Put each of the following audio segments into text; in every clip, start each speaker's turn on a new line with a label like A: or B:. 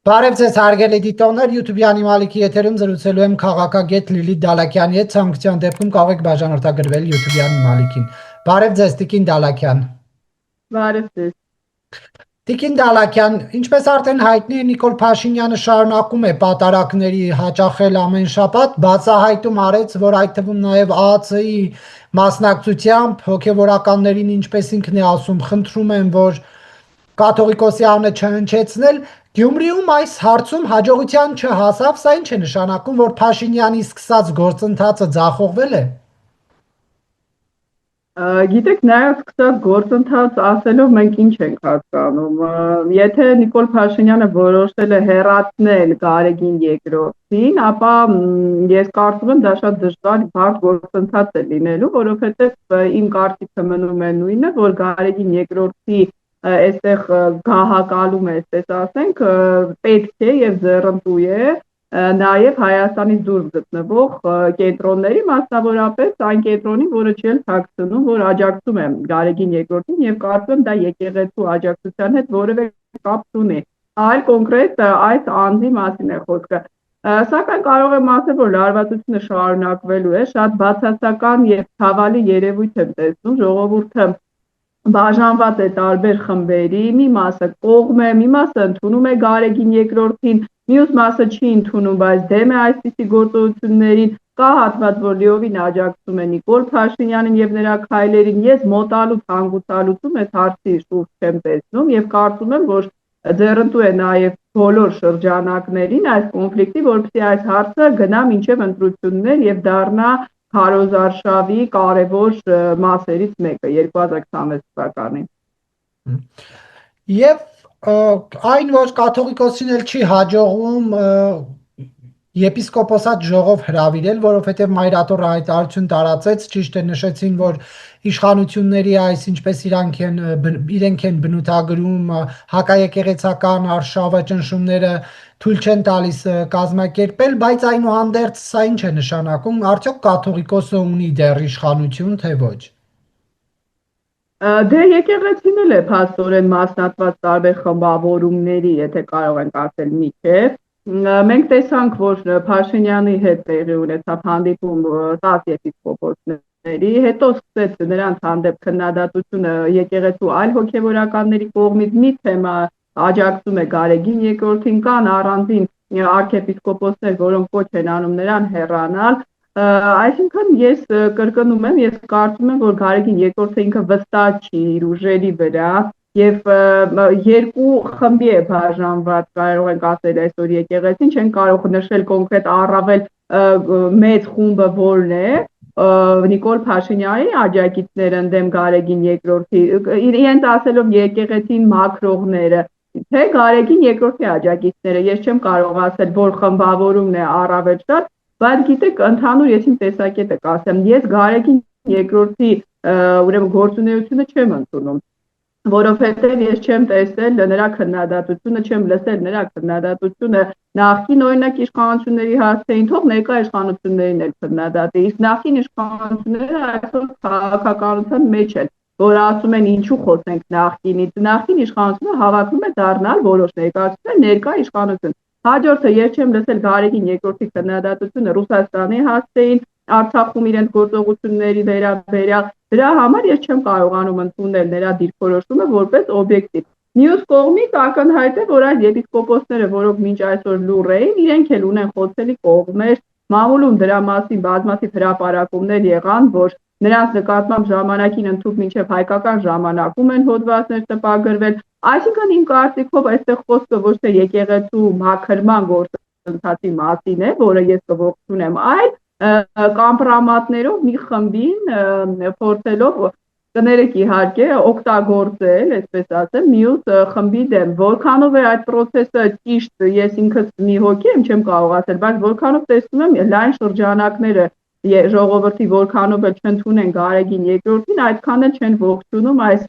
A: Բարև ձեզ հարգելի դիտողներ, YouTube-յանի Մալիքի եթերում զրուցելու եմ քաղաքագետ Լիլիթ Դալաքյանի հետ, ցանկության դեպքում կարող եք բաժանորդագրվել YouTube-յանի Մալիքին։ Բարև ձեզ Տիկին Դալաքյան։
B: Բարև ձեզ։
A: Տիկին Դալաքյան, ինչպես արդեն հայտնի է, Նիկոլ Փաշինյանը շարունակում է պատարակների հաճախել ամեն շաբաթ, բացահայտում արեց, որ այդ թվում նաև ԱԱՑ-ի մասնակցությամբ հոգևորականներին, ինչպես ինքն է ասում, խնդրում են, որ կաթողիկոսի անունը չհնչեցնել։ Գյումրիում այս հարցում հաջողության չհասավ, սա ինչ է նշանակում, որ Փաշինյանի սկսած գործընթացը ձախողվել է։
B: Գիտեք, նաև սկսած գործընթաց ասելով մենք ինչ ենք հասկանում։ Եթե Նիկոլ Փաշինյանը որոշել է հեռացնել Գարեգին երկրորդին, ապա ես կարծում եմ դա շատ դժվար բարդ գործընթաց է լինելու, որովհետև իմ կարծիքը մնում է նույնը, որ Գարեգին երկրորդի այստեղ գահակալում է, այսպես ասենք, պետք է եւ ձեռնտու է նաև Հայաստանից դուրս գտնվող կենտրոնների, մասնավորապես այն կենտրոնին, որը չել թաքցնում, որ աջակցում է Գարեգին երկրորդին եւ կարծում եմ դա եկեղեցու աջակցության հետ որևէ կապ չունի, այլ կոնկրետ այս անձի մասին է խոսքը։ Սակայն կարող եմ ասել, որ լարվածությունը շարունակվելու է, շատ բացասական եւ ցավալի երևույթ եմ տեսնում, ժողովուրդը բաժանված է տարբեր խմբերի, մի մասը կողմ է, մի մասը ընդունում է Գարեգին երկրորդին, մյուս մասը չի ընդունում, բայց դեմ է այսպիսի գործողություններին, կա հատված, որ լիովին աջակցում է Նիկոլ Փաշինյանին եւ նրա քայլերին, ես մոտալուտ հանգուցալուծում այս հարցի շուրջ չեմ տեսնում եւ կարծում եմ, որ ձեռնտու է նաեւ բոլոր շրջանակներին այս կոնֆլիկտի, որպեսզի այս հարցը գնա մինչեւ ընտրություններ եւ դառնա քարոզարշավի կարևոր մասերից մեկը 2026 թվականին։
A: Եվ այն, որ կաթողիկոսին էլ չի հաջողվում եպիսկոպոսատ ժողով հրավիրել, որովհետև Մայրաթորը հայտարարություն տարածեց, ճիշտ է նշեցին, որ իշխանությունների այս ինչպես իրենք են բնութագրում հակաեկեղեցական արշավը ճնշումները թույլ չեն տալիս կազմակերպել, բայց այնուհանդերձ սա ինչ է նշանակում, արդյոք կաթողիկոսը ունի դեռ իշխանություն, թե ոչ։
B: Դե եկեղեցին էլ է փաստորեն մասնատված տարբեր խմբավորումների, եթե կարող ենք ասել միջև։ Մենք տեսանք, որ Փաշինյանի հետ տեղի ունեցավ հանդիպում 10 եպիսկոպոսների, հետո սկսեց նրանց հանդեպ քննադատությունը եկեղեցու այլ հոգևորականների կողմից, մի թեմա աջակցում է Գարեգին երկրորդին, կան առանձին արքեպիսկոպոսներ, որոնք կոչ են անում նրան հեռանալ, այսինքն ես կրկնում եմ, ես կարծում եմ, որ Գարեգին երկրորդը ինքը վստահ չի իր ուժերի վրա եւ երկու խմբի է բաժանված, կարող ենք ասել այսօր եկեղեցին, չեն կարող նշել կոնկրետ առավել մեծ խումբը որն է, Նիկոլ Փաշինյանի աջակիցները ընդդեմ Գարեգին երկրորդի, իրենց ասելով եկեղեցին մաքրողները, թե Գարեգին երկրորդի աջակիցները, ես չեմ կարող ասել, որ խմբավորումն է առավել շատ, բայց գիտեք, ընդհանուր ես իմ տեսակետը կասեմ, ես Գարեգին երկրորդի ուրեմն գործունեությունը չեմ ընդունում, որովհետև ես չեմ տեսել նրա քննադատությունը, չեմ լսել նրա քննադատությունը նախկին օրինակ իշխանությունների հասցեին, թող ներկա իշխանություններին էլ քննադատի, իսկ նախկին իշխանությունները այսօր քաղաքականության մեջ են, որ ասում են ինչու խոսենք նախկինից, նախկին իշխանությունը հավակնում է դառնալ որոշ ներկայացուցիչներ ներկա իշխանություն։ Հաջորդը ես չեմ լսել Գարեգին երկրորդի քննադատությունը Ռուսաստանի հասցեին, Արցախում իրենց գործողությունների վերաբերյալ, դրա համար ես չեմ կարողանում ընդունել նրա դիրքորոշումը որպես օբյեկտիվ։ Մյուս կողմից ակնհայտ է, որ այս եպիսկոպոսները, որոնք մինչ այսօր լուռ էին, իրենք էլ ունեն խոցելի կողմեր, մամուլում դրա մասին բազմաթիվ հրապարակումներ եղան, որ նրանց նկատմամբ ժամանակին ընդհուպ մինչև հայկական ժամանակում են հոդվածներ տպագրվել, այսինքն իմ կարծիքով այստեղ խոսքը ոչ թե եկեղեցու մաքրման գործընթացի մասին է, որը ես կողջունեմ, այլ կամպրամատներով մի խմբին փորձելով կներեք իհարկե օգտագործել, այսպես ասեմ, մյուս խմբի դեմ, որքանով է այդ process-ը ճիշտ, ես ինքս մի հոգի եմ, չեմ կարող ասել, բայց որքանով տեսնում եմ լայն շրջանակները ժողովրդի որքանով էլ չընդունեն Գարեգին երկրորդին, այդքան էլ չեն ողջունում այս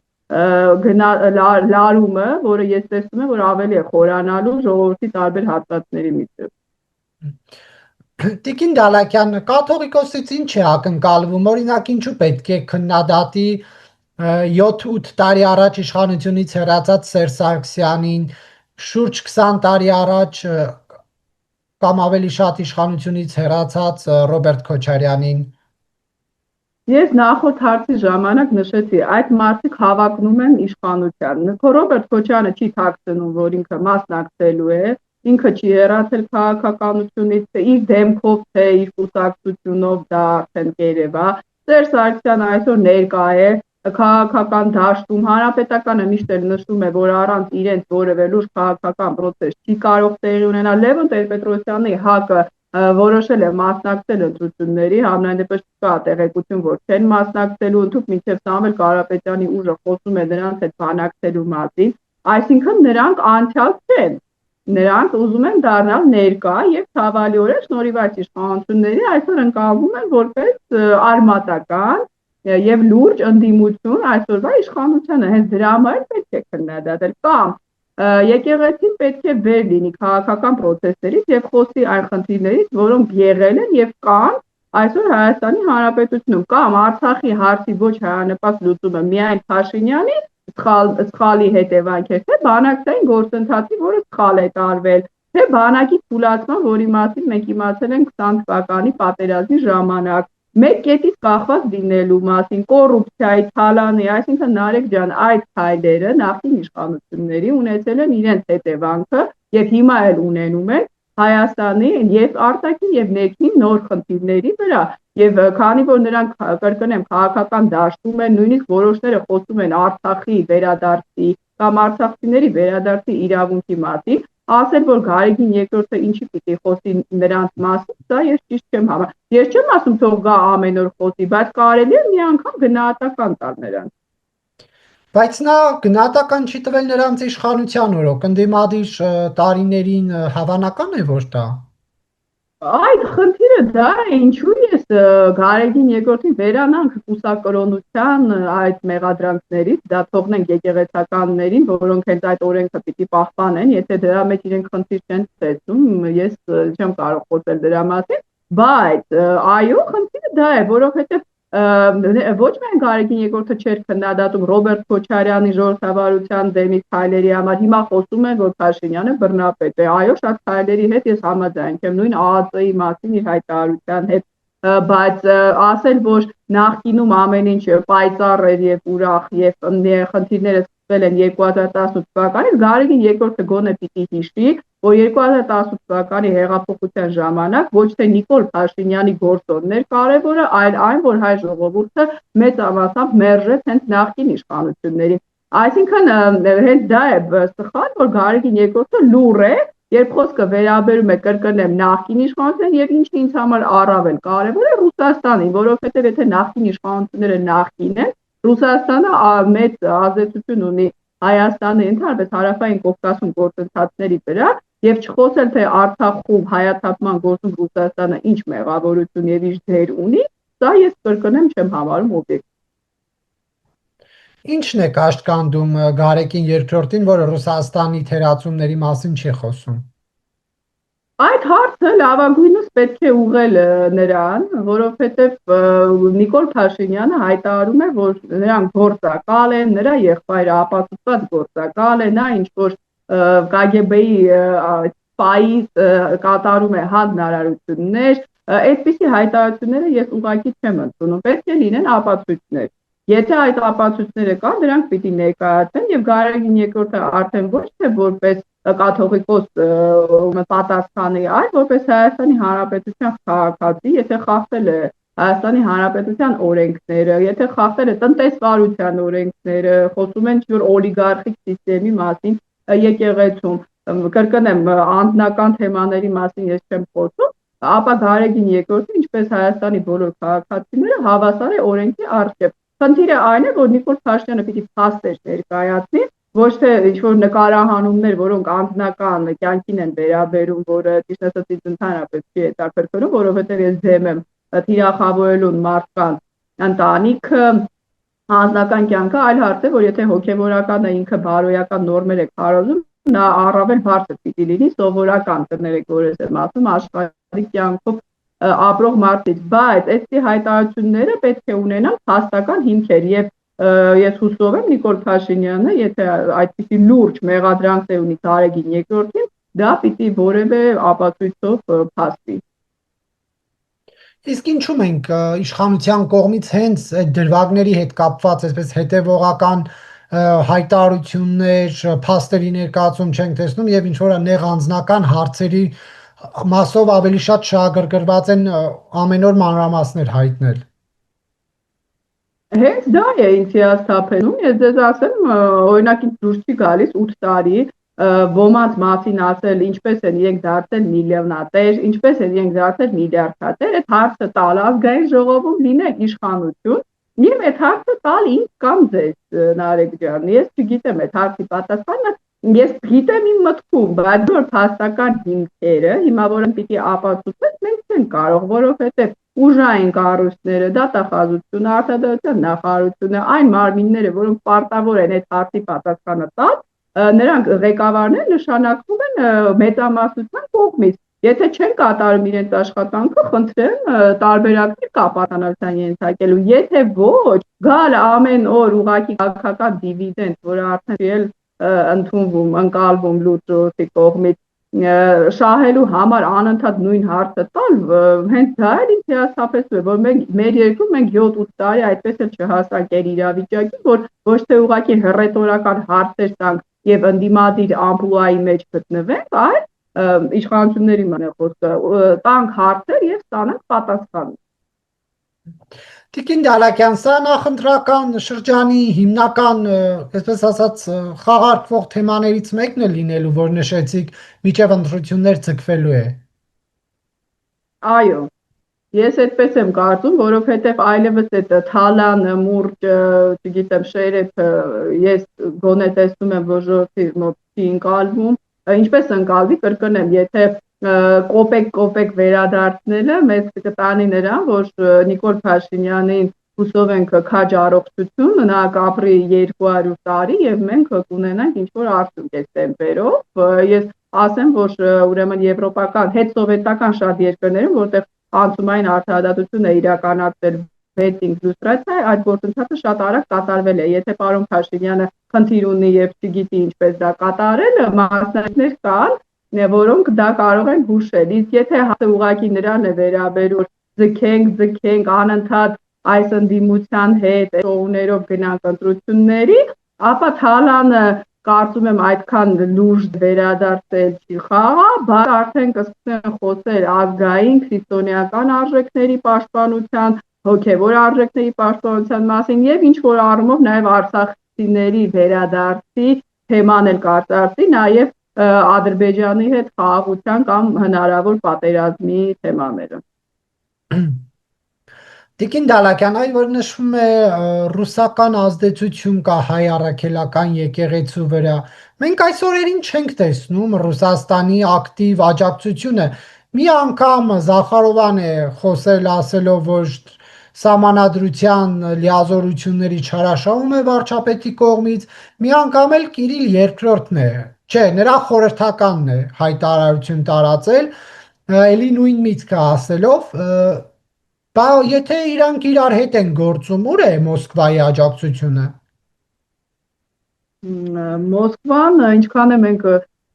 B: լարումը, որը ես տեսնում եմ, որ ավելի է խորանալու ժողովրդի տարբեր հատվածների միջև։
A: Տիկին Դալաքյան, կաթողիկոսից ինչ է ակնկալվում, օրինակ ինչու պետք է քննադատի 7-8 տարի առաջ իշխանությունից հեռացած Սերժ Սարգսյանին, շուրջ 20 տարի առաջ կամ ավելի շատ իշխանությունից հեռացած Ռոբերտ Քոչարյանին։
B: Ես նախորդ հարցի ժամանակ նշեցի, այդ մարդիկ հավակնում են իշխանության։ Ռոբերտ Քոչյանը չի թաքցնում, որ ինքը մասնակցելու է, ինքը չի հեռացել քաղաքականությունից, թե իր դեմքով, թե իր կուսակցությունով, դա արդեն կերև է։ Սերժ Սարգսյանը այսօր ներկա է քաղաքական դաշտում, հանրապետականը միշտ էլ նշում է, որ առանց իրենց որևէ լուրջ քաղաքական process չի կարող տեղի ունենալ։ Լևոն Տեր-Պետրոսյանի ՀԱԿ-ը որոշել է մասնակցել ընտրությունների, համենայն դեպս չկա տեղեկություն, որ չեն մասնակցելու, ընդհանուր մինչև Սամվել Կարապետյանի ուժը խոսում է նրանց հետ բանակցելու մասին, այսինքն նրանք անցյալ չեն, նրանք ուզում են դառնալ ներկա եւ ցավալիորեն շնորհիվ այս իշխանությունների այսօր ընկալվում են որպես արմատական եւ լուրջ ընդդիմություն այսօրվա իշխանությանը, հենց դրա համար պետք է քննադատել կամ եկեղեցին պետք է վեր լինի քաղաքական process-երից եւ խոսի այն խնդիրներից, որոնք եղել են եւ կան այսօր Հայաստանի Հանրապետությունում, կամ Արցախի հարցի ոչ հայանպաստ լուծումը միայն Փաշինյանի սխալի հետևանք է, թե բանակցային գործընթացի, որը սխալ է տարվել, թե բանակի թուլացման, որի մասին մենք իմացել ենք 20 թվականի պատերազմի ժամանակ, մեկ կետից կախված լինելու մասին, կոռուպցիայի, թալանի, այսինքն Նարեկ ջան, այդ քայլերը նախին իշխանությունների ունեցել են իրենց հետևանքը եւ հիմա էլ ունենում են Հայաստանի եւ արտաքին եւ ներքին նոր խնդիրների վրա եւ քանի որ նրանք կրկնեմ քաղաքական դաշտում են, նույնիսկ որոշները խոսում են Արցախի վերադարձի կամ արցախցիների վերադարձի իրավունքի մասին, ասել որ Գարեգին երկրորդը ինչի պիտի խոսի նրանց մասին, դա ես ճիշտ չեմ համարում։ Ես չեմ ասում թող գա ամեն օր խոսի, բայց կարելի է մի անգամ գնահատական տալ նրանց։
A: Բայց նա գնահատական չի տվել նրանց իշխանության օրոք, ընդդիմադիր տարիներին հավանական է, որ դա։
B: Այդ խնդիրը դա է, ինչու ես Գարեգին երկրորդին վերանանք կուսակրոնության այդ մեղադրանքներից, դա թողնենք եկեղեցականներին, որոնք հենց այդ օրենքը պիտի պահպանեն, եթե դրա մեջ իրենք խնդիր չեն ցեցում, ես չեմ կարող խոսել դրա մասին, բայց այո, խնդիրը դա է, որովհետև ոչ միայն Գարեգին երկրորդը չէր քննադատում Ռոբերտ Քոչարյանի ժողովրդավարության դեմից քայլերի համար, հիմա խոսում են, որ Փաշինյանը բռնապետ է, այո, շատ քայլերի հետ ես համաձայն եմ, նույն ԱԱԾ-ի մասին իր հայտարարության հետ, բայց ասել, որ նախկինում ամեն ինչ պայծառ էր եւ ուրախ եւ խնդիրները սկսվել են 2018 թվականից, Գարեգին երկրորդը գոնե պիտի հիշի, որ 2018 թվականի հեղափոխության ժամանակ ոչ թե Նիկոլ Փաշինյանի գործոնն էր կարևորը, այլ այն, որ հայ ժողովուրդը մեծամասամբ մերժեց հենց նախկին իշխանություններին։ Այսինքն հենց դա է սխալ, որ Գարեգին երկրորդը լուր է, երբ խոսքը վերաբերում է կրկնեմ նախկին իշխանություններին եւ ինչը ինձ համար առավել կարևոր է Ռուսաստանին, որովհետեւ եթե նախկին իշխանությունները նախկին են, Ռուսաստանը մեծ ազդեցություն ունի Հայաստանի ընդհանրապես հարավային Կովկասում գործընթացների վրա եւ չխոսել թե Արցախում հայաթափման գործում Ռուսաստանը ինչ մեղավորություն եւ ինչ դեր ունի, սա ես կրկնեմ չեմ համարում օբյեկտ։
A: Ինչն է կաշկանդում Գարեգին երկրորդին, որը Ռուսաստանի թերացումների մասին չի խոսում։
B: Այդ հարցը լավագույնս պետք է ուղղել նրան, որովհետև Նիկոլ Փաշինյանը հայտարարում է, որ նրանք գործակալ են, նրա եղբայրը ապացուցված գործակալ է, նա ինչ որ KGB-ի սպայից կատարում է հանձնարարություններ, այդպիսի հայտարարությունները ես ուղղակի չեմ ընդունում, պետք է լինեն ապացույցներ։ Եթե այդ ապացույցները կան, դրանք պիտի ներկայացեն եւ Գարեգին երկրորդը արդեն ոչ թե որպես կաթողիկոս պատասխանի, այլ որպես Հայաստանի Հանրապետության քաղաքացի, եթե խախտել է Հայաստանի Հանրապետության օրենքները, եթե խախտել է տնտեսվարության օրենքները, խոսում են ինչ-որ օլիգարխիկ սիստեմի մասին եկեղեցում, կրկնեմ, անձնական թեմաների մասին ես չեմ խոսում, ապա Գարեգին երկրորդը, ինչպես Հայաստանի բոլոր քաղաքացիները, հավասար է օրենքի առջև։ Խնդիրը այն է, որ Նիկոլ Փաշինյանը պիտի փաստեր ներկայացնի, ոչ թե ինչ-որ նկարահանումներ, որոնք անձնական կյանքին են վերաբերում, որը ճիշտ ասած ինձ ընդհանրապես չի հետաքրքրում, որովհետև ես դեմ եմ թիրախավորելուն մարդկանց ընտանիքը, անձնական կյանքը, այլ հարց է, որ եթե հոգևորականը ինքը բարոյական նորմեր է քարոզում, նա առավել բարձր պիտի լինի սովորական կներեք, որ ես եմ ասում, աշխարհի կյանքով ապրող մարդից, բայց այդպիսի հայտարարությունները պետք է ունենան փաստական հիմքեր եւ Ես հուսով եմ Նիկոլ Փաշինյանը, եթե այդպիսի լուրջ մեղադրանքներ ունի Գարեգին երկրորդին, դա պիտի որևէ ապացույցով փաստի։
A: Իսկ ինչու մենք իշխանության կողմից հենց այդ դրվագների հետ կապված այսպես հետևողական հայտարարություններ, փաստերի ներկայացում չենք տեսնում եւ ինչ որ նեղ անձնական հարցերի մասով ավելի շատ շահագրգռված են ամեն օր մանրամասներ հայտնել։
B: Հենց դա է ինձ հիասթափենում, ես ձեզ ասեմ, օրինակ ինձ դուրս չի գալիս 8 տարի ոմանց մասին ասել, ինչպես են իրենք դարձել միլիոնատեր, ինչպես են իրենք դարձել միլիարդատեր, այդ հարցը տալ ազգային ժողովում լինեք իշխանություն, եւ այդ հարցը տալ ինձ կամ ձեզ Նարեկ ջան, ես չգիտեմ այդ հարցի պատասխանը, ես գիտեմ իմ մտքում, բայց որ փաստական հիմքերը, հիմա որ պիտի ապացուցվեն, մենք չենք կարող, որովհետեւ ուժային կառույցները, դատախազությունը, արտադրության նախարարությունը, այն մարմինները, որոնք պարտավոր են այդ հարցի պատասխանը տալ, նրանք ղեկավարները նշանակվում են մեծամասնության կողմից։ Եթե չեն կատարում իրենց աշխատանքը, խնդրեմ տարբերակներ կապատանության ենթարկելու։ Եթե ոչ, գալ ամեն օր ուղակի քաղաքական դիվիդենդ, որը արդեն ընդունվում, ընկալվում լուծի կողմից շահելու համար անընդհատ նույն հարցը տալ, հենց դա էլ ինձ հիասթափեցնում է, որ մեր երկրում մենք 7-8 տարի այդպես էլ չհասանք այդ իրավիճակին, որ ոչ թե ուղղակի հռետորական հարցեր տանք եւ ընդդիմադիր ամպլուայի մեջ գտնվենք, այլ իշխանությունների խոսքը տանք հարցեր եւ ստանանք պատասխան։
A: Տիկին Դալակյան, սա նախընտրական շրջանի հիմնական, այսպես ասած, խաղարկվող թեմաներից մեկն է լինելու, որ նշեցիք, միջև ընտրություններ ձգվելու է։
B: Այո, ես այդպես եմ կարծում, որովհետև այլևս այդ թալանը, մուրճը, չգիտեմ, շերեփը ես գոնե տեսնում եմ, որ ժողովրդի մոտ չի ընկալվում, ինչպես ընկալվի, կրկնեմ, եթե կոպեկ վերադարձնելը մեզ կտանի նրան, որ Նիկոլ Փաշինյանին հուսով ենք քաջ առողջություն, նա կապրի 200 տարի եւ մենք կունենանք ինչ-որ արդյունք այս տեմպերով։ Ես ասեմ, որ ուրեմն եվրոպական, հետսովետական շատ երկրներում, որտեղ անցումային արդարադատություն է իրականացել վետինգ լյուստրացիա, այդ գործընթացը շատ արագ կատարվել է։ Եթե պարոն Փաշինյանը խնդիր ունի եւ չգիտի ինչպես դա կատարել, մասնակիցներ կան, որոնք դա կարող են հուշել։ Իսկ եթե հատը ուղղակի նրան է վերաբերում, ձգենք անընդհատ այս ընդդիմության հետ շոուներով գնանք ընտրությունների, ապա թալանը կարծում եմ այդքան լուրջ վերադարձել չի խաղա, բայց արդեն կսկսեն խոսել ազգային, քրիստոնեական արժեքների պաշտպանության, հոգևոր արժեքների պաշտպանության մասին եւ ինչ որ առումով նաեւ արցախցիների վերադարձի թեման էլ կարծրացի, նաեւ Ադրբեջանի հետ խաղաղության կամ հնարավոր պատերազմի թեմաները։
A: Տիկին Դալակյան, այլ որ նշվում է ռուսական ազդեցություն կա հայ առաքելական եկեղեցու վրա, մենք այս օրերին չենք տեսնում Ռուսաստանի ակտիվ աջակցությունը։ Մի անգամ Զախարովան է խոսել ասելով, որ սահմանադրության լիազորությունների չարաշահում է վարչապետի կողմից, մի անգամ էլ Կիրիլ երկրորդն է, չէ, նրա խորհրդականն է հայտարարություն տարածել, էլի նույն միտքը ասելով, բա եթե իրանք իրար հետ են գործում, ուր է Մոսկվայի աջակցությունը։
B: Մոսկվան, ինչքան է մենք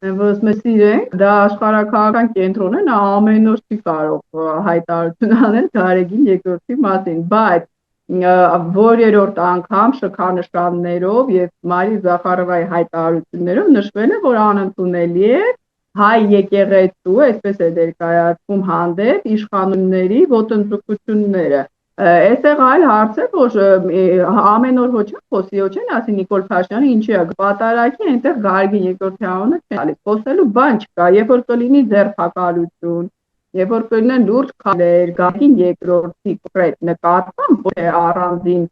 B: սիրենք, դա աշխարհաքաղաքական կենտրոն է, նա ամեն օր չի կարող հայտարարություն անել Գարեգին երկրորդի մասին, բայց որերորդ անգամ շքանշաններով եւ Մարի Զախարովայի հայտարարություններով նշվել է, որ անընդունելի է հայ եկեղեցու, այսպես է ներկայացվում հանդեպ իշխանությունների ոտնձգությունները։ Այստեղ այլ հարց է, որ ամեն օր ոչ խոսի, ոչ են ասի Նիկոլ Փաշինյանը ինչի է պատարագի, այնտեղ Գարգին երկրորդի անունը չի գալիս, խոսելու բան չկա, երբ որ կլինի ձերբակալություն, երբ որ կլինեն լուրջ քայլեր, Գարգին երկրորդի կոնկրետ նկատմամբ, ոչ թե առանձին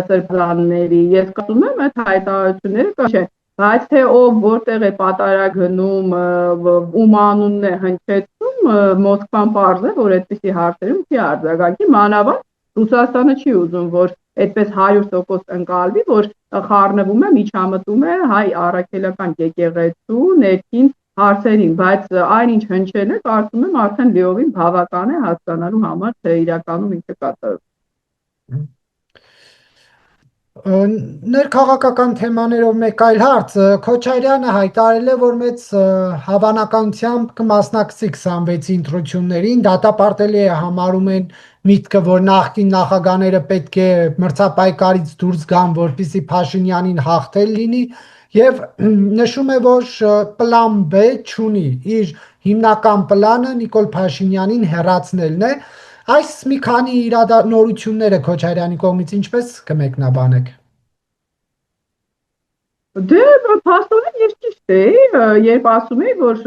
B: սրբազանների, ես կարծում եմ այդ հայտարարությունները կա, բայց թե ով որտեղ է պատարագ գնում, ում անունն է հնչեցնում, Մոսկվան պարզ է, որ այդպիսի հարցերում չի արձագանքի, մանավանդ Ռուսաստանը չի ուզում, որ այդպես 100% ընկալվի, որ խառնվում է, միջամտում է հայ առաքելական եկեղեցու ներքին հարցերին, բայց այնինչ հնչել է, կարծում եմ արդեն լիովին բավական է հասկանալու համար, թե իրականում ինչ է կատարվում։
A: Ներքաղաքական թեմաներով մեկ այլ հարց, Քոչարյանը հայտարարել է, որ մեծ հավանականությամբ կմասնակցի 26-ի ընտրություններին, դատապարտելի է համարում են միտքը, որ նախկին նախագահները պետք է մրցապայքարից դուրս գան, որպեսզի Փաշինյանին հաղթել լինի, եւ նշում է, որ պլան B չունի, իր հիմնական պլանը Նիկոլ Փաշինյանին հեռացնելն է։ Այս մի քանի նորությունները Քոչարյանի կողմից ինչպես կմեկնաբանեք։
B: Դե փաստորեն ես ճիշտ էի, երբ ասում էի, որ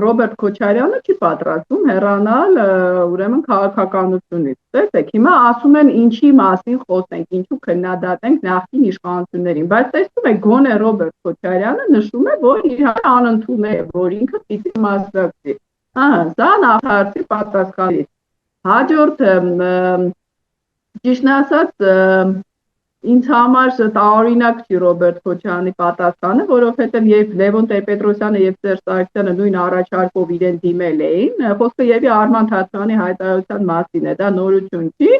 B: Ռոբերտ Քոչարյանը չի պատրաստվում հեռանալ ուրեմն քաղաքականությունից։ Տեսեք, հիմա ասում են ինչի մասին խոսենք, ինչու քննադատենք նախկին իշխանություններին, բայց տեսնում եք գոնե Ռոբերտ Քոչարյանը նշում է, որ իր անընդունել է, որ ինքը պիտի մասնակցի։ Սա նախարարի պատասխանից։ Հաջորդ ճիշտն ասած ինձ համար տարօրինակ չի Ռոբերտ Քոչարյանի պատասխանը, որովհետև երբ Լևոն Տեր-Պետրոսյանը եւ Սերժ Սարգսյանը նույն առաջարկով իրեն դիմել էին, խոսքը եւի Արման Թաթյանի հայտարարության մասին է, դա նորություն չի,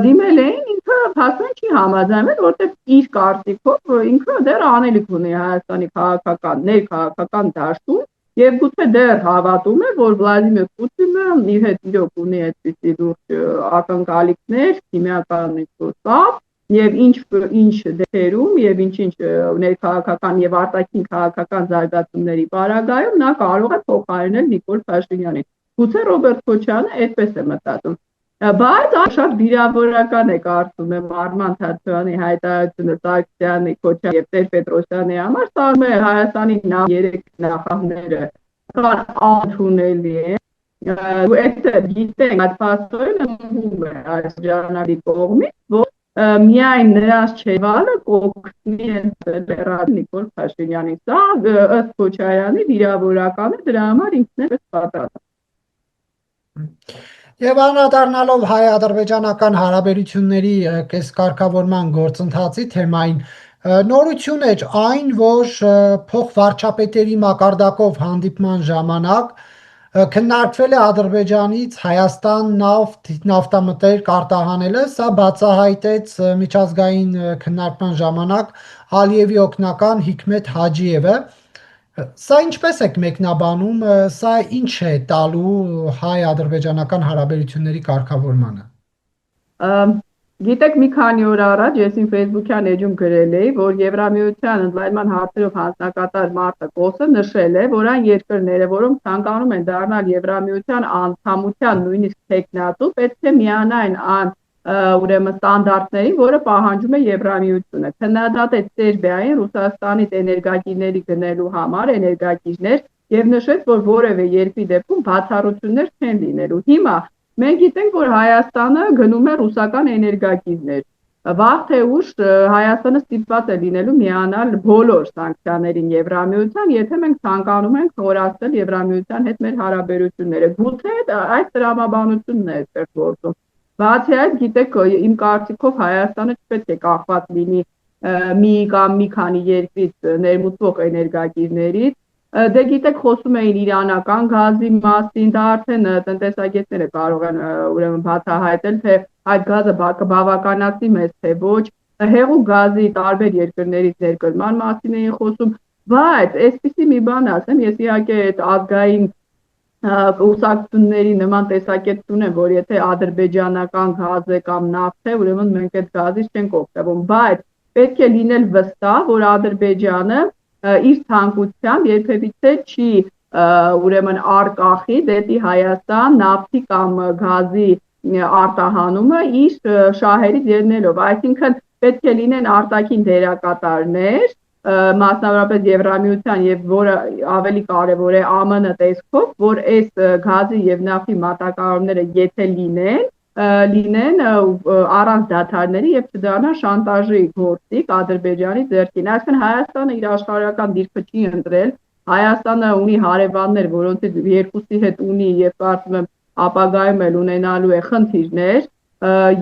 B: դիմել էին, ինքը փաստորեն չի համաձայնվել, որտեղ իր կարծիքով ինքը դեռ անելիք ունի Հայաստանի ներքաղաքական դաշտում եւ գուցե դեռ հավատում է, որ Վլադիմիր Պուտինը իր հետ իրոք ունի այդպիսի լուրջ ակնկալիքներ, քիմիական կապ եւ ինչ դեպքերում եւ ինչ ներքաղաքական եւ արտաքին քաղաքական զարգացումների պարագայում նա կարող է փոխարինել Նիկոլ Փաշինյանին։ Գուցե Ռոբերտ Քոչարյանը այդպես է մտածում։ Բայց շատ վիրավորական է կարծում եմ Արման Թաթյանի հայտարարությունը Սարգսյանի, Քոչարյանի եւ Տեր-Պետրոսյանի համար, ստանում է Հայաստանի երեք նախագահները անընդունելի է։ Այդ գիտենք, այդ փաստորեն ընդունում է այս ժանրի կողմից, որ միայն նրանց չեվալը կօգնի Նիկոլ Փաշինյանին։ Սա ըստ Քոչարյանի վիրավորական է, դրա համար ինքն է պատրաստ։
A: Եվ անդրադառնալով հայ-ադրբեջանական հարաբերությունների կարգավորման գործընթացի թեմային, նորություն էր այն, որ փոխվարչապետերի մակարդակով հանդիպման ժամանակ քննարկվել է Ադրբեջանից Հայաստան նավթամթերք արտահանելը, սա բացահայտեց միջազգային քննարկման ժամանակ Ալիևի օգնական Հիկմետ Հաջիևը։ Սա ինչպես եք մեկնաբանում, սա ինչ է տալու հայ-ադրբեջանական հարաբերությունների կարգավորմանը։
B: Գիտեք, մի քանի օր առաջ ես իմ Facebook-յան էջում գրել էի, որ Եվրամիության ընդլայնման հարցերով հանձնակատար Մարտա Կոսը նշել է, որ այն երկրները, որոնք ցանկանում են դառնալ Եվրամիության անդամության նույնիսկ տեխնատու, պետք է միանային այն ուրեմն ստանդարտներին, որը պահանջում է Եվրամիությունը։ Քննադատեց Սերբիային Ռուսաստանից էներգակիրների գնելու համար էներգակիրներ եւ նշեց, որ որևէ երկրի դեպքում բացառություններ չեն լինելու։ Հիմա մենք գիտենք, որ Հայաստանը գնում է ռուսական էներգակիրներ։ Վաղ թե ուշ Հայաստանը ստիպված է լինելու միանալ բոլոր սանկցիաներին Եվրամիության, եթե մենք ցանկանում ենք խորացնել Եվրամիության հետ մեր հարաբերությունները։ Գուցե այս տրամաբանությունն է այդտեղ գործում։ Բացի այդ, գիտեք, իմ կարծիքով Հայաստանը չպետք է կախված լինի մի կամ մի քանի երկրից ներմուծվող էներգակիրներից։ Դե գիտեք, խոսում էին իրանական գազի մասին, դա արդեն տնտեսագետները կարող են ուրեմն բացահայտել, թե այդ գազը կբավականացնի մեզ, թե ոչ։ Հեղուկ գազի տարբեր երկրներից ներկրման մասին էին խոսում, բայց այսպիսի մի բան ասեմ, ես իհարկե այդ ազգային կուսակցությունների նման տեսակետ ունեմ, որ եթե ադրբեջանական գազ է կամ նավթ է, ուրեմն մենք այդ գազից չենք օգտվում, բայց պետք է լինել վստահ, որ Ադրբեջանը իր ցանկությամբ երբևիցե չի ուրեմն արկախի դեպի Հայաստան նավթի կամ գազի արտահանումը իր շահերից ելնելով, այսինքն պետք է լինեն արտաքին դերակատարներ, մասնավորապես Եվրամիության եւ որը ավելի կարեւոր է ԱՄՆ տեսքով, որ այս գազի եւ նավթի մատակարարումները եթե լինեն առանց դադարների եւ չդառնան շանտաժի գործիք Ադրբեջանի ձեռքին։ Այսինքն Հայաստանը իր աշխարհական դիրքը չի ընտրել, Հայաստանը ունի հարևաններ, որոնցից երկուսի հետ ունի եւ կարծում եմ ապագայում էլ ունենալու է խնդիրներ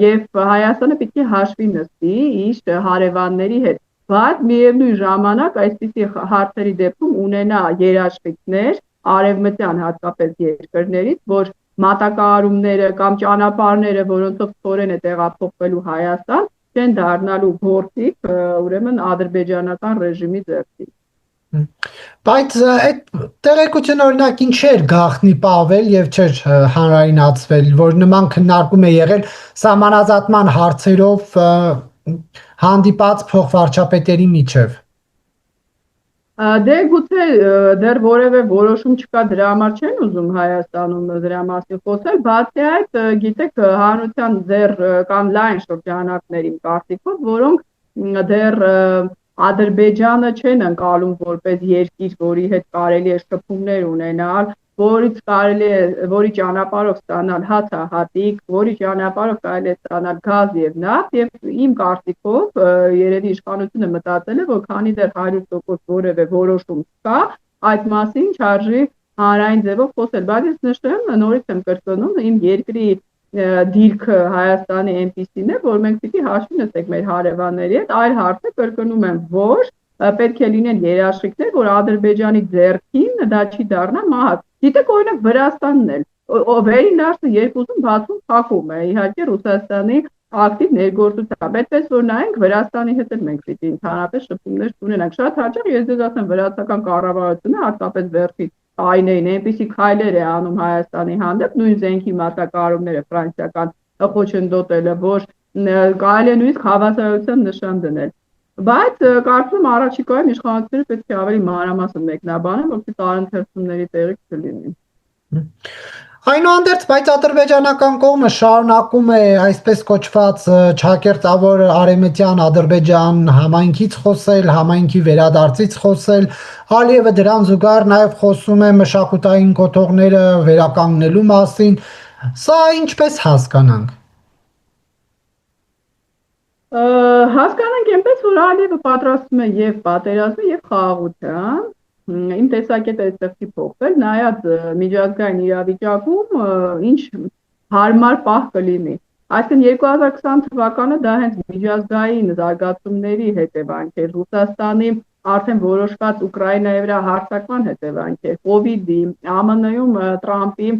B: եւ Հայաստանը պիտի հաշվի նստի իր հարևանների հետ, բայց միևնույն ժամանակ այսպիսի հարցերի դեպքում ունենա երաշխիքներ արևմտյան հատկապես երկրներից, որ մատակարարումները կամ ճանապարհները, որոնցով ստորեն է տեղափոխվելու Հայաստան, չեն դառնալու գործիք ուրեմն ադրբեջանական ռեժիմի ձեռքին։
A: Բայց այդ տեղեկությունը օրինակ ինչ էր գաղտնի պահվել եւ չէր հանրայնացվել, որ նման քննարկում է եղել սահմանազատման հարցերով հանդիպած փոխվարչապետերի միջև։
B: Դե գուցե դեռ որևէ որոշում չկա, դրա համար չեն ուզում Հայաստանում դրա մասին խոսել, բացի այդ, գիտեք, հանրության դեռ կան լայն շրջանակներ իմ կարծիքով, որոնք դեռ Ադրբեջանը չեն ընկալում որպես երկիր, որի հետ կարելի է շփումներ ունենալ, որի ճանապարհով ստանալ հացահատիկ, որի ճանապարհով կարելի է ստանալ գազ եւ նավթ, եւ իմ կարծիքով երևի իշխանությունը մտածել է, որ քանի դեռ 100% որևէ որոշում չկա, այդ մասին չարժի հանրային ձևով խոսել, բայց ես նշեմ, նորից եմ կրկնում, իմ երկրի դիրքը Հայաստանի այնպիսին է, որ մենք պիտի հաշվի նստենք մեր հարևանների հետ, այլ հարցը կրկնում եմ, որ պետք է լինեն երաշխիքներ, որ Ադրբեջանի ձեռքին դա չի դառնա մահաց։ Գիտեք, օրինակ Վրաստանն էլ, վերին դաշտը երկուսում բացում փակում է, իհարկե Ռուսաստանի ակտիվ ներգործությամբ, այդպես որ նայենք Վրաստանի հետ էլ մենք պիտի ընդհանրապես շփումներ ունենանք։ Շատ հաճախ ես դες ասեմ վրացական կառավարությունը, հատկապես վերջին տարիներին այնպիսի քայլեր է անում Հայաստանի հանդեպ, նույն զենքի մատակարարումները ֆրանսիական խոչընդոտելը, որ կարելի է նույնիսկ հավասարության նշան դնել։ Բայց կարծում եմ առաջիկայում իշխանությունները պետք է ավելի մանրամասն մեկնաբանեն, որպեսզի տարընթերցումների տեղիք չլինի։
A: Այնուհանդերձ, բայց ադրբեջանական կողմը շարունակում է այսպես կոչված ճակերտավոր արևմտյան Ադրբեջան համայնքից խոսել, համայնքի վերադարձից խոսել, Ալիևը դրան զուգահեռ նաև խոսում է մշակութային կոթողները վերականգնելու մասին, սա ինչպես հասկանանք։
B: Հասկանանք այնպես, որ Ալիևը պատրաստում է եւ պատերազմի եւ խաղաղության, իմ տեսակետը այստեղ չի փոխվել, նայած միջազգային իրավիճակում ինչ հարմար պահ կլինի։ Այսինքն 2020 թվականը դա հենց միջազգային զարգացումների հետևանք էր, Ռուսաստանի արդեն որոշված Ուկրաինայի վրա հարձակման հետևանք էր, COVID-ի, ԱՄՆ-ում Տրամպի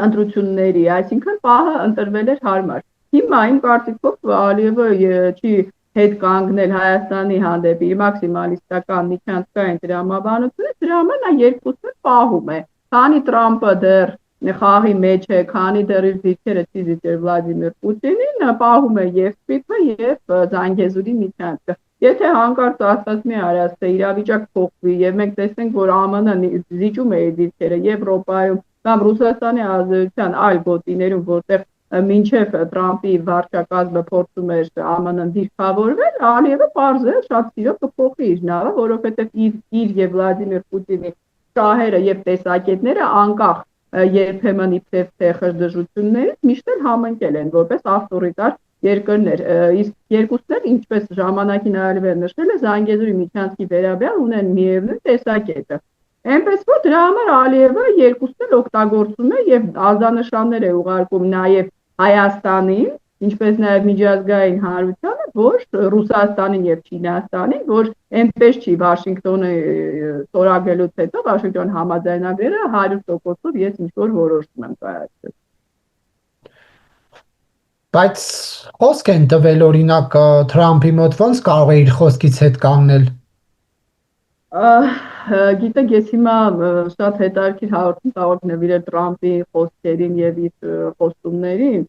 B: ընտրությունների, այսինքն պահը ընտրվել էր հարմար։ Հիմա իմ կարծիքով Ալիևը չի հետ կանգնել Հայաստանի հանդեպ իր մաքսիմալիստական միջանցքային տրամաբանությունը, դրա համար նա երկուսը պահում է։ Քանի Տրամպը դեռ խաղի մեջ է, քանի դեռ իր դիրքերը չի զիջել Վլադիմիր Պուտինին, պահում է եւ սպիտը եւ Զանգեզուրի միջանցքը։ Եթե հանկարծ ասած մի արած թե իրավիճակ փոխվի եւ մենք տեսնենք, որ ԱՄՆ-ն զիջում է իր դիրքերը Եվրոպայում կամ Ռուսաստանի ազդեցության այլ գոտիներում, որտեղ մինչև Տրամպի վարչակազմը փորձում էր ԱՄՆ-ն դիրքավորվել, Ալիևը պարզ է շատ սիրով կփոխի իր նավը, որովհետև իր եւ Վլադիմիր Պուտինի շահերը եւ տեսակետները անկախ երբեմն իբրև թե խժդժություններից միշտ էլ համընկել են որպես ավտորիտար երկրներ, իսկ երկուսն էլ ինչպես ժամանակին Ալիևը նշել է, Զանգեզուրի միջանցքի վերաբերյալ ունեն միևնույն տեսակետը։ Այնպես որ դրա համար Ալիևը երկուսն էլ օգտագործում է եւ ազդանշաններ է ուղարկում նաեւ Հայաստանին, ինչպես նաև միջազգային հանրությանը, որ Ռուսաստանին եւ Չինաստանին, որ այնպես չի Վաշինգտոնը ստորագրելուց հետո Վաշինգտոն համաձայնագրերը 100%-ով ես ինչ-որ որոշում եմ կայացրել։
A: Բայց խոսք են տվել օրինակ Թրամփի մոտ ոնց կարող է իր խոսքից հետ կանգնել։
B: Գիտեք, ես հիմա շատ հետաքրքիր հաղորդում կարող նվիրել Տրամփի խոսքերին եւ իր խոստումներին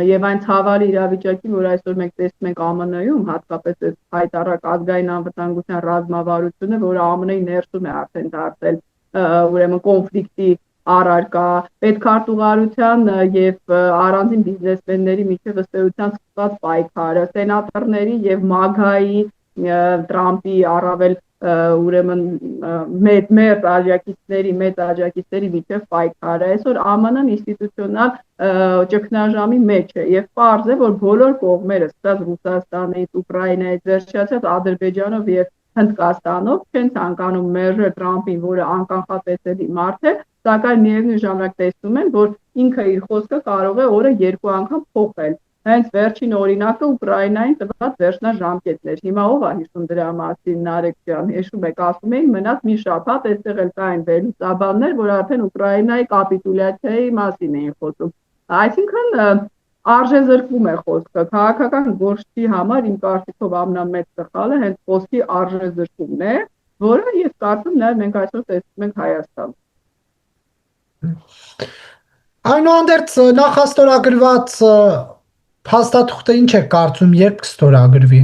B: եւ այն ցավալի իրավիճակին, որ այսօր մենք տեսնում ենք ԱՄՆ-ում, հատկապես այս հայտարարակ ազգային անվտանգության ռազմավարությունը, որը ԱՄՆ-ի ներսում է արդեն դարձել ուրեմն կոնֆլիկտի առարկա, պետքարտուղարության եւ առանձին բիզնեսմենների միջև ըստեյության սկսված պայքարը, սենատորների եւ ՄԱԳԱ-ի Տրամփի առավել ուրեմն մեծ աջակիցների միջև պայքարը այսօր ԱՄՆ-ն ինստիտուցիոնալ ճգնաժամի մեջ է եւ պարզ է որ բոլոր կողմերը սկսած Ռուսաստանից, Ուկրաինայից, վերջացած Ադրբեջանով եւ Հնդկաստանով չեն ցանկանում մերժել Տրամփին, որը անկանխատեսելի մարդ է, սակայն միևնույն ժամանակ տեսնում են, որ ինքը իր խոսքը կարող է օրը 2 անգամ փոխել։ Հենց վերջին օրինակը Ուկրաինային տված վերջնաժամկետն էր։ Հիմա ով է հիշում դրա մասին, Նարեկ ջան, հիշում եք, ասում էին մնաց մի շաբաթ, այստեղ էլ կային վերլուծաբաններ, որ արդեն Ուկրաինայի կապիտուլյացիայի մասին էին խոսում։ Այսինքն արժեզրկվում է խոսքը քաղաքական գործի համար իմ կարծիքով ամենամեծ սխալը հենց խոսքի արժեզրկումն է, որը ես կարծում նաև մենք այսօր տեսնում ենք Հայաստանում։
A: Այնուհանդերձ նախաստորագրված փաստաթուղթը ինչ է կարծում, երբ կստորագրվի։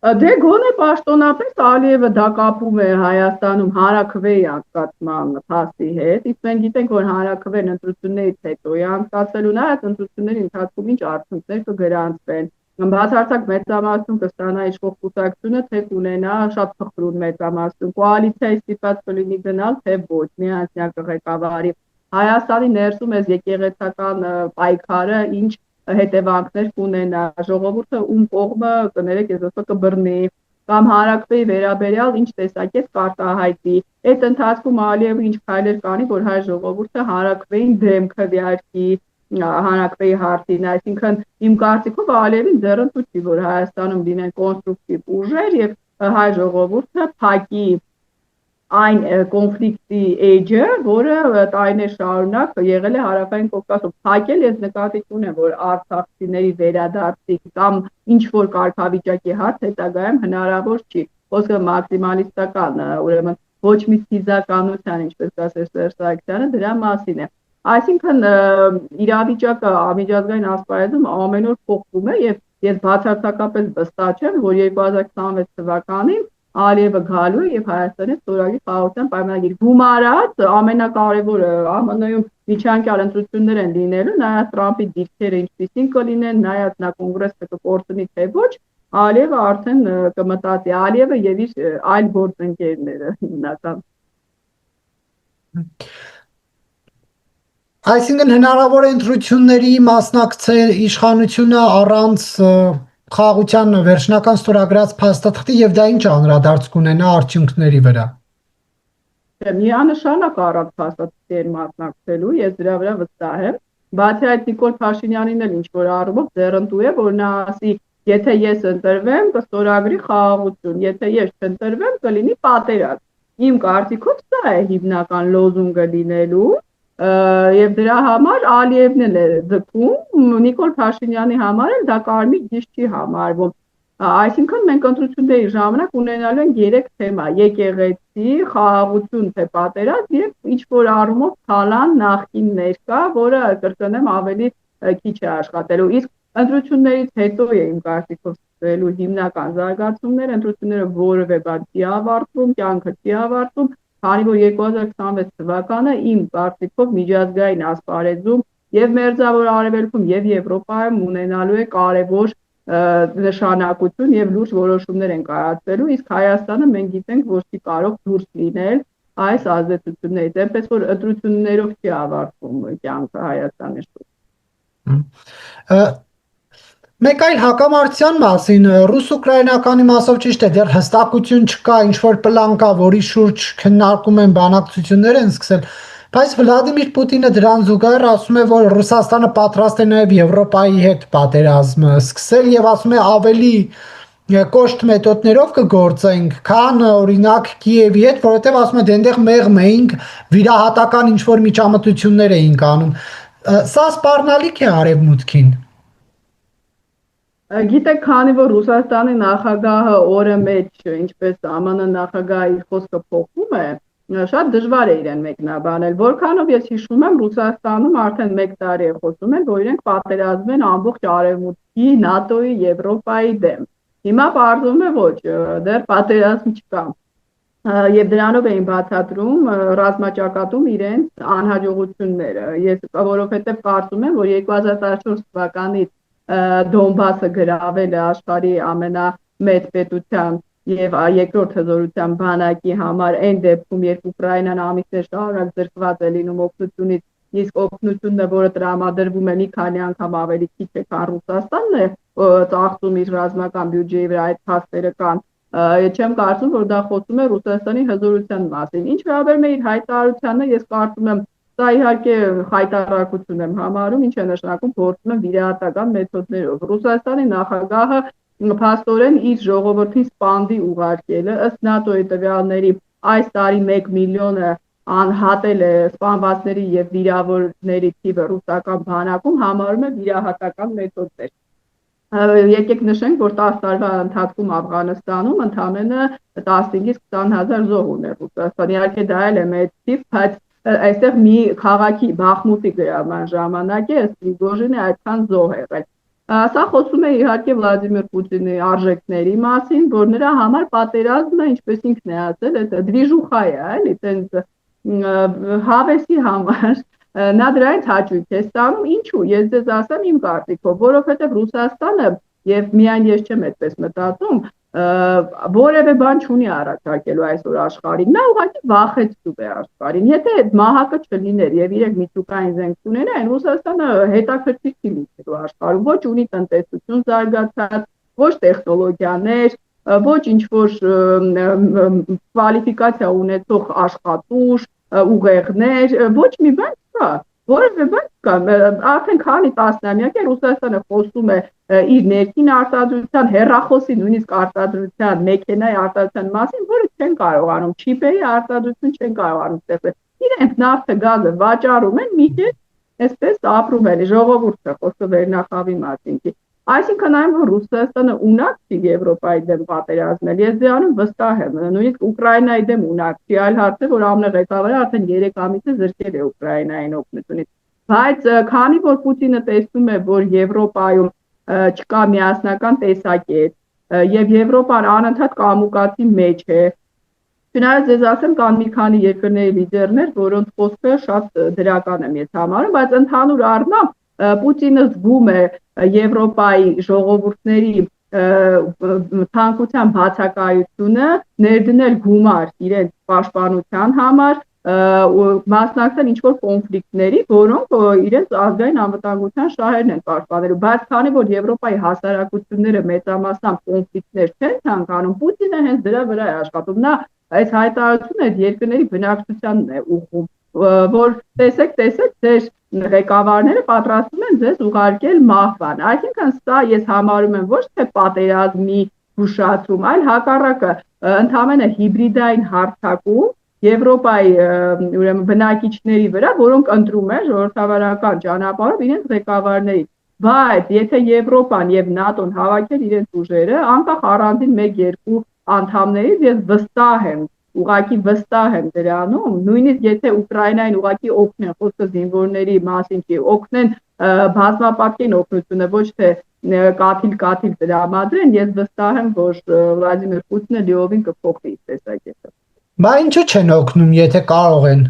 B: Դե գոնե պաշտոնապես Ալիևը դա կապում է Հայաստանում հանրաքվեի անցկացման փաստի հետ, իսկ մենք գիտենք, որ հանրաքվեն ընտրություններից հետո է անցկացվելու, նայած ընտրությունների ընթացքում ինչ արդյունքներ կգրանցվեն, բացարձակ մեծամասնություն կստանա իշխող կուսակցությունը, թե կունենա շատ փխրուն մեծամասնություն, կոալիցիայի ստիպված կլինի գնալ, թե ոչ, միանձնյա ղեկավարի Հայաստանի ներսում էս եկեղեցական պայքարը ինչ հետևանքներ կունենա, ժողովուրդը ում կողմը կներեք ես ասա կբռնի կամ հանրաքվեի վերաբերյալ ինչ տեսակետ կարտահայտի, այդ ընթացքում Ալիևը ինչ քայլեր կանի, որ հայ ժողովուրդը հանրաքվեին դեմ քվեարկի հանրաքվեի հարցին, այսինքն իմ կարծիքով Ալիևին ձեռնտու չի, որ Հայաստանում լինեն կոնստրուկտիվ ուժեր եւ հայ ժողովուրդը փակի այն կոնֆլիկտի էջը, որը տարիներ շարունակ եղել է Հարավային Կովկասում, փակել ես նկատի ունեմ, որ արցախցիների վերադարձի կամ ինչ որ կարգավիճակի հարց հետագայում հնարավոր չի, խոսքը մաքսիմալիստական, ուրեմն ոչ մի ցիզականության, ինչպես ասել Սերժ Սարգսյանը, դրա մասին է։ Այսինքն իրավիճակը միջազգային ասպարեզում ամեն օր փոխվում է եւ ես բացարձակապես վստահ չեմ, որ 2026 թվականին Ալիևը գալու է եւ Հայաստանի ստորագրի խաղաղության պայմանագիր գումարած ամենակարևորը ԱՄՆ-ում միջանկյալ ընտրություններ են լինելու, նայած Տրամփի դիրքերը ինչպիսին կլինեն, նայած նա կոնգրեսը կկորցնի թե ոչ, Ալիևը արդեն կմտածի, Ալիևը եւ իր այլ գործընկերները հիմնական։
A: Այսինքն հնարավոր է ընտրությունների մասնակցել իշխանությունը առանց խաղաղության վերջնական ստորագրած փաստաթղթի եւ դա ինչ անդրադարձ կունենա արդյունքների վրա։
B: Միանշանակ առանց փաստաթղթերի մասնակցելու, ես դրա վրա վստահ եմ, բացի այդ Նիկոլ Փաշինյանին էլ ինչ որ առումով ձեռնտու է, որ նա ասի, եթե ես ընտրվեմ, կստորագրի խաղաղություն, եթե ես չընտրվեմ, կլինի պատերազմ։ Իմ կարծիքով սա է հիմնական լոզունգը լինելու եւ դրա համար Ալիևն էլ է ձգում, Նիկոլ Փաշինյանի համար էլ դա կարմիր գիծ չի համարվում։ Այսինքն մենք ընտրությունների ժամանակ ունենալու ենք 3 թեմա՝ եկեղեցի, խաղաղություն թե պատերազմ եւ ինչ որ առումով թալան նախին ներկա, որը կրկնեմ ավելի քիչ է աշխատելու։ Իսկ ընտրություններից հետո է իմ կարծիքով սկսվելու հիմնական զարգացումները, ընտրությունները որևէ բան չի ավարտվում, կյանքը չի ավարտվում, քանի որ 2026 թվականը իմ կարծիքով միջազգային ասպարեզում եւ Մերձավոր Արևելքում եւ Եվրոպայում ունենալու է կարեւոր նշանակություն եւ լուրջ որոշումներ են կայացվելու, իսկ Հայաստանը մենք գիտենք, որ չի կարող դուրս լինել այս ազդեցություններից, այնպես որ ընտրություններով չի ավարտվում կյանքը Հայաստանի շուրջ։
A: Մեկ այլ հակամարտության մասին, ռուս-ուկրաինականի մասով ճիշտ է, դեռ հստակություն չկա, ինչ որ պլան կա, որի շուրջ քննարկում են բանակցություններ են սկսել, բայց Վլադիմիր Պուտինը դրան զուգահեռ ասում է, որ Ռուսաստանը պատրաստ է նաև Եվրոպայի հետ պատերազմ սկսել եւ ասում է ավելի կոշտ մեթոդներով կգործենք, քան օրինակ Կիևի հետ, որովհետեւ ասում է դենտեղ մեղմ էինք, վիրահատական ինչ որ միջամտություններ էինք անում։ Սա սպառնալիք է արևմուտքին։
B: Գիտեք, քանի որ Ռուսաստանի նախագահը օրը մեջ, ինչպես ԱՄՆ նախագահի խոսքը փոխվում է, շատ դժվար է իրեն մեկնաբանել, որքանով ես հիշում եմ, Ռուսաստանում արդեն 1 տարի է խոսում են, որ իրենք պատերազմում են ամբողջ արևմուտքի, ՆԱՏՕ-ի, Եվրոպայի դեմ։ Հիմա պարզվում է ոչ, դեռ պատերազմ չկա։ Եվ դրանով էին բացատրում ռազմաճակատում իրենց անհաջողությունները։ Ես որովհետև կարծում եմ, որ 2014 թվականից Դոնբասը գրավել է աշխարհի ամենամեծ պետության եւ երկրորդ հզորության բանակի համար այն դեպքում, երբ Ուկրաինան ամիսներ շարունակ զրկված է լինում օգնությունից, իսկ օգնությունը, որը տրամադրվում է մի քանի անգամ ավելի քիչ է, քան Ռուսաստանն է ծախսում իր ռազմական բյուջեի վրա, այդ փաստերը կան։ Չեմ կարծում, որ դա խոսում է Ռուսաստանի հզորության մասին։ Ինչ վերաբերում է իր հայտարարությանը, ես կարծում եմ Սա իհարկե հայտարարություն եմ համարում, ինչ է նշանակում գործում են վիրահատական մեթոդներով։ Ռուսաստանի նախագահը փաստորեն իր ժողովրդին սպանդի ուղարկել է, ըստ ՆԱՏՕ-ի տվյալների այս տարի 1 միլիոնը անհատել է սպանվածների եւ վիրավորների թիվը ռուսական բանակում, համարում է վիրահատական մեթոդներ։ Եկեք նշենք, որ 10 տարվա ընթացքում Աֆղանստանում ընդամենը 15-ից 20,000 զոհ ուներ Ռուսաստանը։ Իհարկե դա էլ է մեծ թիվ, բայց այստեղ մի քաղաքի Բախմուտի գրավման ժամանակ է Պրիգոժինը այդքան զոհ եղել։ Սա խոսում է իհարկե Վլադիմիր Պուտինի արժեքների մասին, որ նրա համար պատերազմը, ինչպես ինքն է ասել, դա դվիժուխա է, էլի, այտենց հավեսի համար նա դրանից հաճույք է ստանում, ինչու, ես ձեզ ասեմ իմ կարծիքով, որովհետև Ռուսաստանը եւ միայն ես չեմ այդպես մտածում, որևէ բան չունի առաջարկելու այսօր աշխարհին, նա ուղղակի վախեցնում է աշխարհին, եթե այդ մահակը չլիներ եւ իրենք միջուկային զենք չունենային, Ռուսաստանը հետաքրքիր չի լինելու աշխարհում, ոչ ունի տնտեսություն զարգացած, ոչ տեխնոլոգիաներ, ոչ ինչ-որ կվալիֆիկացիա ունեցող աշխատուժ, ուղեղներ, ոչ մի բան չկա, որևէ բան չկա, արդեն քանի տասնամյակ է Ռուսաստանը խոսում է իր ներքին արտադրության, հեռախոսի նույնիսկ արտադրության, մեքենայի արտադրության մասին, որը չեն կարողանում, չիպերի արտադրություն չեն կարողանում ստեղծել, իրենք նավթը, գազը վաճառում են, մինչև այսպես ապրում են, ժողովուրդը, խոսքը վերնախավի մասին։ Այսինքն այն, որ Ռուսաստանը ունակ չի Եվրոպայի դեմ պատերազմել, ես դրանում վստահ եմ, նույնիսկ Ուկրաինայի դեմ ունակ չի, այլ հարց է, որ ԱՄՆ ղեկավարը արդեն 3 ամիս է զրկել է Ուկրաինային օգնությունից։ Բայց քանի որ Պուտինը տեսնում է, որ Եվրոպայում չկա միասնական տեսակետ եւ Եվրոպան անընդհատ կամուկացի մեջ է, չնայած ես ասեմ կան մի քանի երկրների լիդերներ, որոնց խոսքը շատ դրական եմ ես համարում, բայց ընդհանուր առմամբ Պուտինը զգում է Եվրոպայի ժողովուրդների թանկության բացակայությունը, ներդնել գումար իրենց պաշտպանության համար, մասնակցել ինչ-որ կոնֆլիկտների, որոնք իրենց ազգային անվտանգության շահերն են պաշտպանելու, բայց քանի որ Եվրոպայի հասարակությունները մեծամասամբ կոնֆլիկտներ չեն ցանկանում, Պուտինը հենց դրա վրա է աշխատում, նա այս հայտարարությունը այդ երկրների բնակչությանն է ուղղում, որ տեսեք, ձեր ղեկավարները պատրաստվում են ձեզ ուղարկել մահվան։ Այսինքն սա ես համարում եմ ոչ թե պատերազմի հուշացում, այլ հակառակը ընդհանրապես հիբրիդային հարձակում Եվրոպայի ուրեմն բնակիչների վրա, որոնք ընտրում են ժողովրդավարական ճանապարհով իրենց ղեկավարներին։ Բայց եթե Եվրոպան եւ ՆԱՏՕ-ն հավաքեն իրենց ուժերը, անկախ առանձին 1-2 անդամներից ես վստահ եմ, ուղղակի վստահ եմ դրանում, նույնիսկ եթե Ուկրաինային ուղղակի օգնեն, խոսքը զինվորների մասին չի, օգնեն բազմապատկեն օգնությունը, ոչ թե կաթիլ տրամադրեն, ես վստահ եմ, որ Վլադիմիր Պուտինը լիովին կփոխի իր տեսակետը։
A: Բա ինչու չեն օգնում, եթե կարող են։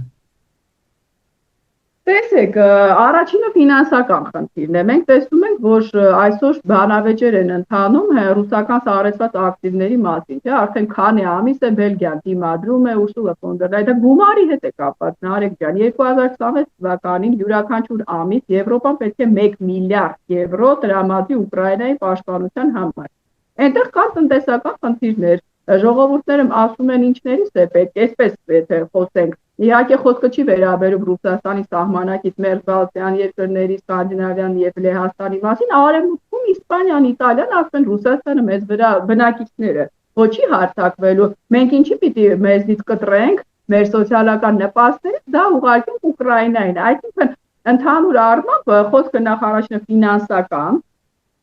B: Տեսեք, առաջինը ֆինանսական խնդիրն է։ Մենք տեսնում ենք, որ այսօր բանավեճեր են ընթանում ռուսական սառեցված ակտիվների մասին, չէ՞, արդեն քանի ամիս է Բելգիան դիմադրում է Ուրսուլա ֆոն դեր Լայեն, դա գումարի հետ է կապված, Նարեկ ջան, 2026 թվականին յուրաքանչյուր ամիս Եվրոպան պետք է 1 միլիարդ եվրո տրամադրի Ուկրաինայի պաշտպանության համար։ Այնտեղ կան տնտեսական խնդիրներ, ժողովուրդները ասում են ինչներից է պետք, այսպես եթե խոսենք, իհարկե խոսքը չի վերաբերում Ռուսաստանի սահմանակից մեր Բալթյան երկրների, Սկանդինավյան եւ Լեհաստանի մասին, արևմուտքում Իսպանիան, Իտալիան ասում են Ռուսաստանը մեզ վրա բնակիչները ոչի հարձակվելու, մենք ինչի պիտի մեզնից կտրենք մեր սոցիալական նպաստներից, դա ուղարկենք Ուկրաինային, այսինքն ընդհանուր առմամբ խոսքը նախ առաջինը ֆինանսական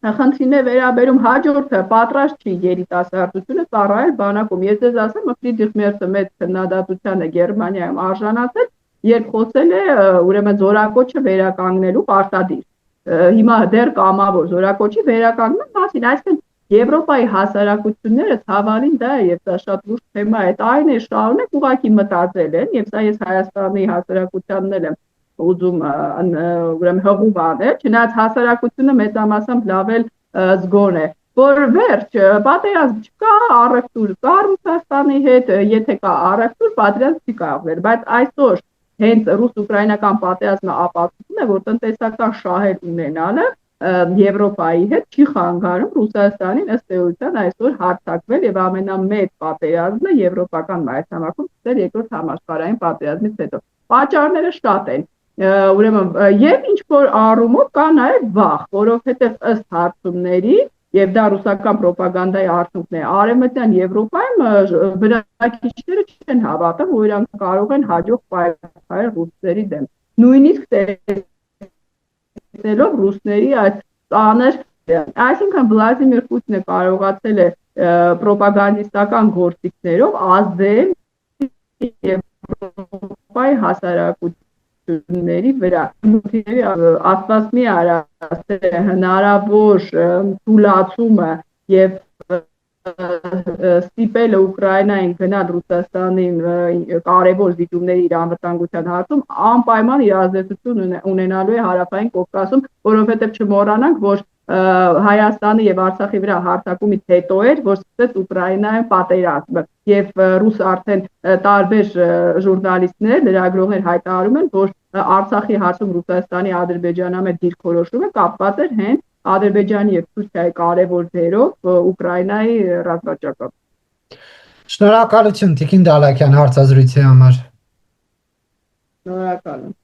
B: խնդրին է վերաբերում, հաջորդը պատրաստ չի երիտասարդությունը ծառայել բանակում։ Ես ձեզ ասեմ, Ֆրիդրիխ Մերցը մեծ քննադատության է Գերմանիայում արժանացել, երբ խոսել է ուրեմն զորակոչը վերականգնելու պարտադիր։ Հիմա դեռ կամավոր զորակոչի վերականգնման մասին, այսինքն Եվրոպայի հասարակությունները ցավալին դա է եւ դա շատ լուրջ թեմա է։ Այն է շարունակ ուղղակի մտածել են եւ սա ես Հայաստանի հասարակությանն եմ ուզում ուրեմն հղում անել, չնայած հասարակությունը մեծամասամբ լավ էլ զգոն է, որ վերջ պատերազմ չկա, առևտուր կա Ռուսաստանի հետ, եթե կա առևտուր, պատերազմ չի կարող լինել, բայց այսօր հենց ռուս-ուկրաինական պատերազմը ապացուցում է, որ տնտեսական շահեր ունենալը Եվրոպայի հետ չի խանգարում Ռուսաստանին ըստ էության այսօր հարձակվել եւ ամենամեծ պատերազմը եվրոպական մայրցամաքում ծեր երկրորդ համաշխարհային պատերազմից հետո։ Պատճառները շատ են։ Ուրեմն եւ ինչ որ առումով կա նաեւ վախ, որովհետեւ ըստ հարցումների եւ դա ռուսական ռոպագանդայի արդյունքն է։ Արևմտյան Եվրոպայում բնակիչները չեն հավատում, որ իրանք կարող են հաջող պայքարել ռուսների դեմ։ Նույնիսկ տեսնելով ռուսների այս ծանր, այսինքն Վլադիմիր Պուտինը կարողացել է ռոպագանդիստական գործիքներով ազդել Եվրոպայի հասարակությունների վրա։ Աստված մի արա հնարավոր թուլացումը եւ ստիպելը Ուկրաինային գնալ Ռուսաստանին կարևոր զիջումների իր անվտանգության հարցում անպայման իր ազդեցություն ունենալու է հարավային Կովկասում, որովհետեւ չմոռանանք, որ Հայաստանի եւ Արցախի վրա հարձակումից հետո էր, որ սկսեց Ուկրաինայում պատերազմը եւ ռուս արդեն տարբեր ժուրնալիստներ, լրագրողներ հայտարարում են, որ Արցախի հարցում Ռուսաստանի Ադրբեջանամետ դիրքորոշումը կապված էր հենց Ադրբեջանի եւ Թուրքիայի կարևոր դերով Ուկրաինայի ռազմաճակատում։
A: Շնորհակալություն Տիկին Դալակյան հարցազրույցի համար։
B: Շնորհակալ եմ։